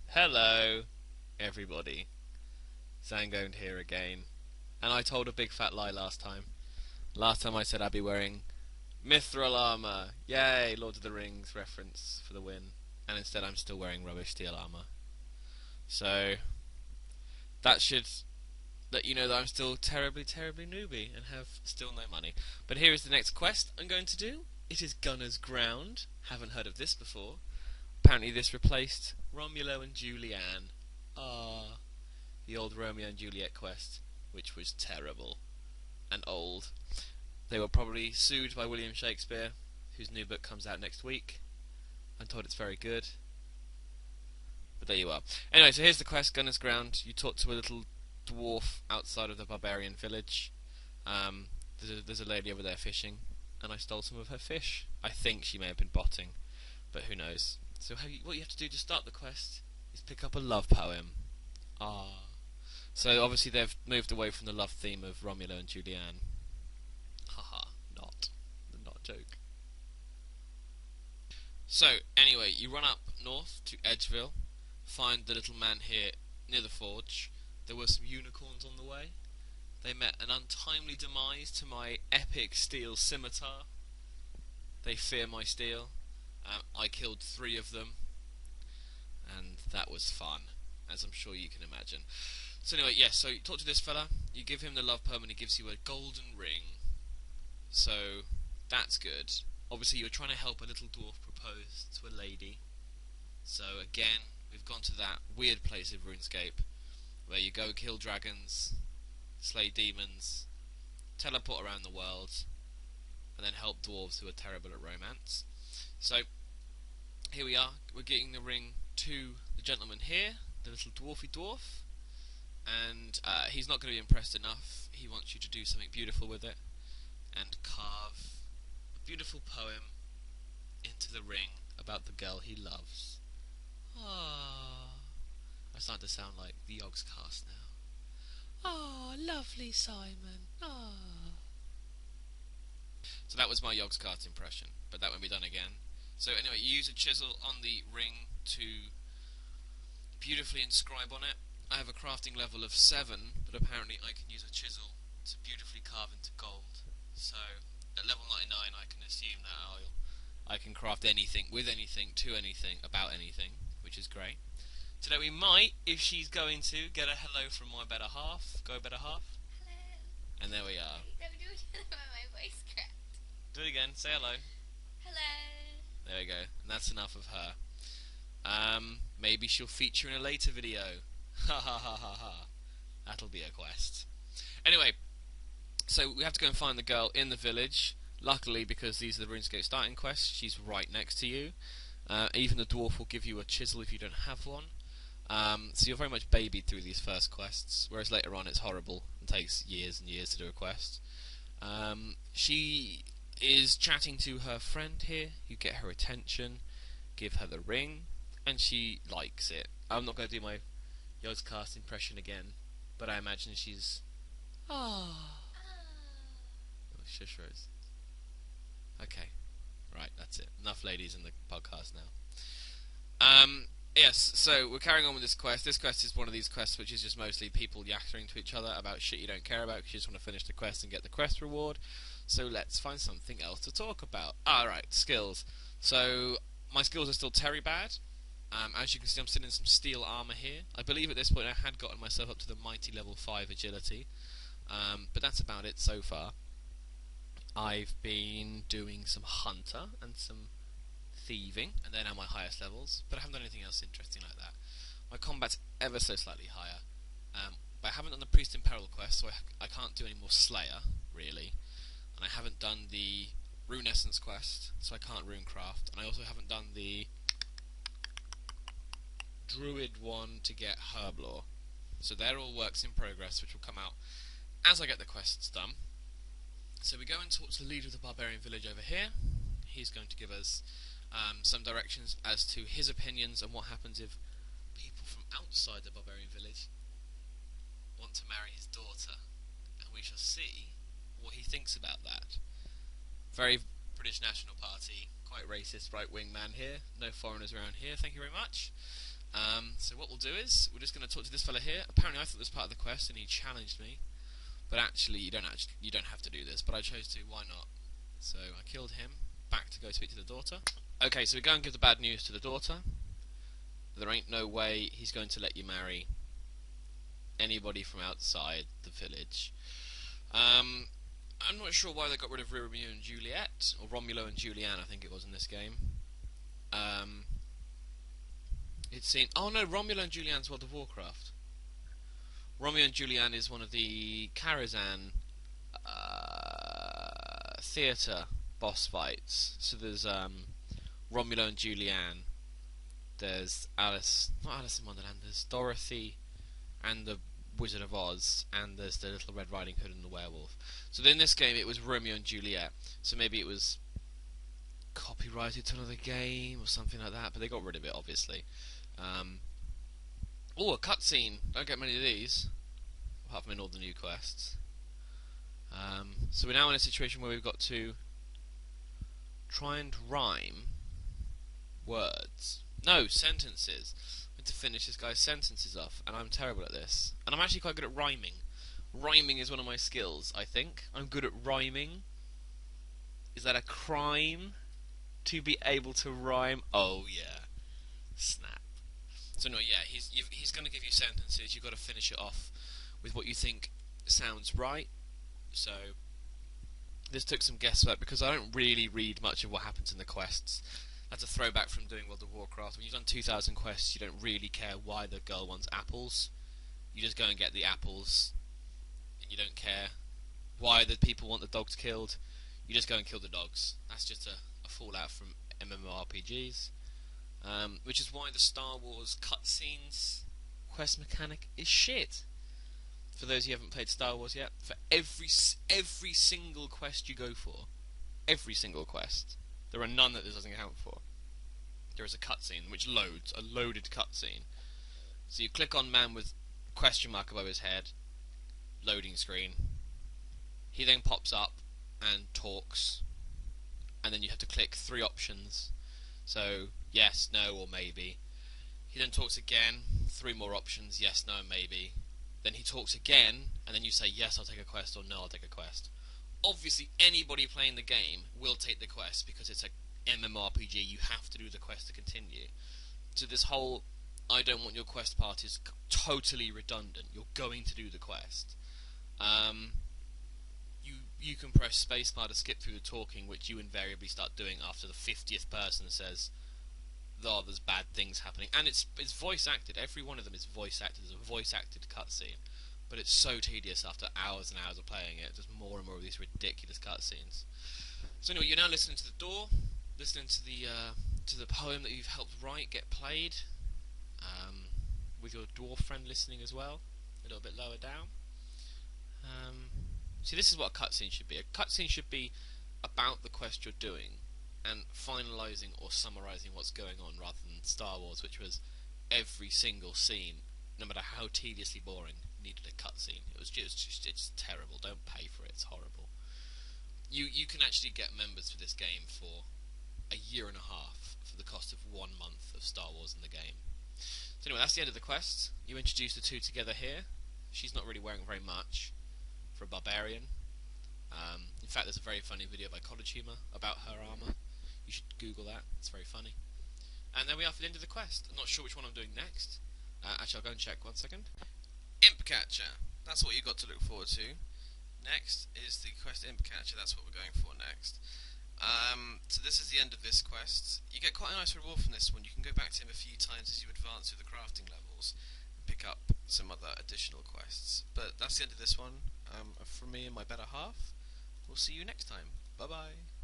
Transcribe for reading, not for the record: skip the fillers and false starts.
Hello, everybody. Zhangoned here again. And I told a big fat lie last time. Last time I said I'd be wearing mithril armor. Yay, Lord of the Rings reference for the win. And instead I'm still wearing rubbish steel armor. So, that should let you know that I'm still terribly newbie and have still no money. But here is the next quest I'm going to do. It is Gunnars Ground. Haven't heard of this before. Apparently this replaced Romulo and Julianne. Ah, the old Romeo and Juliet quest, which was terrible and old. They were probably sued by William Shakespeare, whose new book comes out next week. I'm told it's very good. But there you are. Anyway, so here's the quest, Gunnars Ground. You talk to a little dwarf outside of the barbarian village. There's a lady over there fishing, and I stole some of her fish. I think she may have been botting, but who knows. So what you have to do to start the quest is pick up a love poem. Ah. So obviously they've moved away from the love theme of Romulo and Julianne. Haha, not a joke. So, anyway, you run up north to Edgeville, find the little man here near the forge. There were some unicorns on the way. They met an untimely demise to my epic steel scimitar. They fear my steel. I killed 3 of them, and that was fun, as I'm sure you can imagine. So anyway, yes, so you talk to this fella, you give him the love poem, and he gives you a golden ring. So, that's good. Obviously, you're trying to help a little dwarf propose to a lady. So again, we've gone to that weird place of RuneScape, where you go kill dragons, slay demons, teleport around the world, and then help dwarves who are terrible at romance. So, here we are, we're getting the ring to the gentleman here, the little dwarfy dwarf, and he's not going to be impressed enough. He wants you to do something beautiful with it, and carve a beautiful poem into the ring about the girl he loves. Ah, I start to sound like the Yogscast now. Ah, lovely Simon. Ah. So that was my Yogscast impression, but that won't be done again. So anyway, you use a chisel on the ring to beautifully inscribe on it. I have a crafting level of 7, but apparently I can use a chisel to beautifully carve into gold. So at level 99 I can assume that I can craft anything, with anything, to anything, about anything, which is great. Today we might, if she's going to, get a hello from my better half. Go better half. Hello. And there we are. Don't do it by my voice cracked. Do it again, say hello. Hello. There we go, and that's enough of her. Maybe she'll feature in a later video. Ha ha ha ha ha. That'll be a quest. Anyway, so we have to go and find the girl in the village. Luckily, because these are the RuneScape starting quests, she's right next to you. Even the dwarf will give you a chisel if you don't have one. So you're very much babied through these first quests, whereas later on it's horrible and takes years and years to do a quest. She is chatting to her friend here. You get her attention, give her the ring, and she likes it. I'm not going to do my Yogscast impression again, but I imagine she's... Ah. Oh, shush, Rose. Okay, right, that's it. Enough ladies in the podcast now. Yes, so we're carrying on with this quest. This quest is one of these quests which is just mostly people yattering to each other about shit you don't care about because you just want to finish the quest and get the quest reward. So let's find something else to talk about. Alright, skills. So, my skills are still terry bad. As you can see, I'm still in some steel armor here. I believe at this point I had gotten myself up to the mighty level 5 agility. But that's about it so far. I've been doing some hunter and some thieving, and they're now my highest levels, but I haven't done anything else interesting like that. My combat's ever so slightly higher, but I haven't done the Priest in Peril quest, so I can't do any more Slayer, really. And I haven't done the Rune Essence quest, so I can't runecraft, and I also haven't done the Druid one to get Herblore. So they're all works in progress, which will come out as I get the quests done. So we go and talk to the leader of the barbarian village over here. He's going to give us some directions as to his opinions and what happens if people from outside the barbarian village want to marry his daughter, and we shall see what he thinks about that. Very British National Party, Quite racist right-wing man here. No foreigners around here, thank you very much. So what we'll do is, we're just going to talk to this fella here. Apparently I thought this was part of the quest and he challenged me. But actually, you don't have to do this, but I chose to, why not? So I killed him, back to go speak to the daughter. Okay, so we go and give the bad news to the daughter. There ain't no way he's going to let you marry anybody from outside the village. I'm not sure why they got rid of Romeo and Juliet, or Romulo and Julian, I think it was in this game. Oh no, Romulo and Julian's World of Warcraft. Romeo and Julian is one of the Karazhan theatre boss fights. So there's Romulo and Julian. There's not Alice in Wonderland. There's Dorothy and the Wizard of Oz, and there's the Little Red Riding Hood and the werewolf. So in this game it was Romeo and Juliet. So maybe it was copyrighted to another game or something like that, but they got rid of it, obviously. Oh, a cutscene. Don't get many of these, apart from in all the new quests. So we're now in a situation where we've got to try and rhyme words. No, sentences. We have to finish this guy's sentences off, and I'm terrible at this. And I'm actually quite good at rhyming. Rhyming is one of my skills, I think. I'm good at rhyming. Is that a crime to be able to rhyme? Oh yeah. Snap. So no, yeah, he's going to give you sentences. You've got to finish it off with what you think sounds right. So this took some guesswork because I don't really read much of what happens in the quests. That's a throwback from doing World of Warcraft. When you've done 2,000 quests, you don't really care why the girl wants apples. You just go and get the apples, and you don't care why the people want the dogs killed. You just go and kill the dogs. That's just a fallout from MMORPGs. Which is why the Star Wars cutscenes quest mechanic is shit. For those who haven't played Star Wars yet, for every single quest you go for, every single quest, there are none that this doesn't count for. There is a cutscene which loads, a loaded cutscene. So you click on man with question mark above his head, loading screen. He then pops up and talks, and then you have to click 3 options. So yes, no, or maybe. He then talks again, 3 more options, yes, no, and maybe. Then he talks again, and then you say yes, I'll take a quest, or no, I'll take a quest. Obviously, anybody playing the game will take the quest because it's a MMORPG. You have to do the quest to continue. So this whole I don't want your quest part is totally redundant. You're going to do the quest. You can press spacebar to skip through the talking, which you invariably start doing after the 50th person says, "Oh, there's bad things happening," and it's voice acted. Every one of them is voice acted. There's a voice acted cutscene, but it's so tedious after hours and hours of playing it. Just more and more of these ridiculous cutscenes. So anyway, you're now listening to the door, listening to the poem that you've helped write get played, with your dwarf friend listening as well, a little bit lower down. See, this is what a cutscene should be. A cutscene should be about the quest you're doing and finalising or summarising what's going on, rather than Star Wars, which was every single scene, no matter how tediously boring, needed a cutscene. It's terrible. Don't pay for it. It's horrible. You can actually get members for this game for a year and a half for the cost of 1 month of Star Wars in the game. So anyway, that's the end of the quest. You introduce the two together here. She's not really wearing very much for a barbarian. In fact, there's a very funny video by College Humor about her armour. You should Google that. It's very funny. And then we are for the end of the quest. I'm not sure which one I'm doing next. Actually, I'll go and check 1 second. Imp Catcher. That's what you've got to look forward to. Next is the quest Imp Catcher. That's what we're going for next. So this is the end of this quest. You get quite a nice reward from this one. You can go back to him a few times as you advance through the crafting levels and pick up some other additional quests. But that's the end of this one. From me and my better half. We'll see you next time. Bye bye.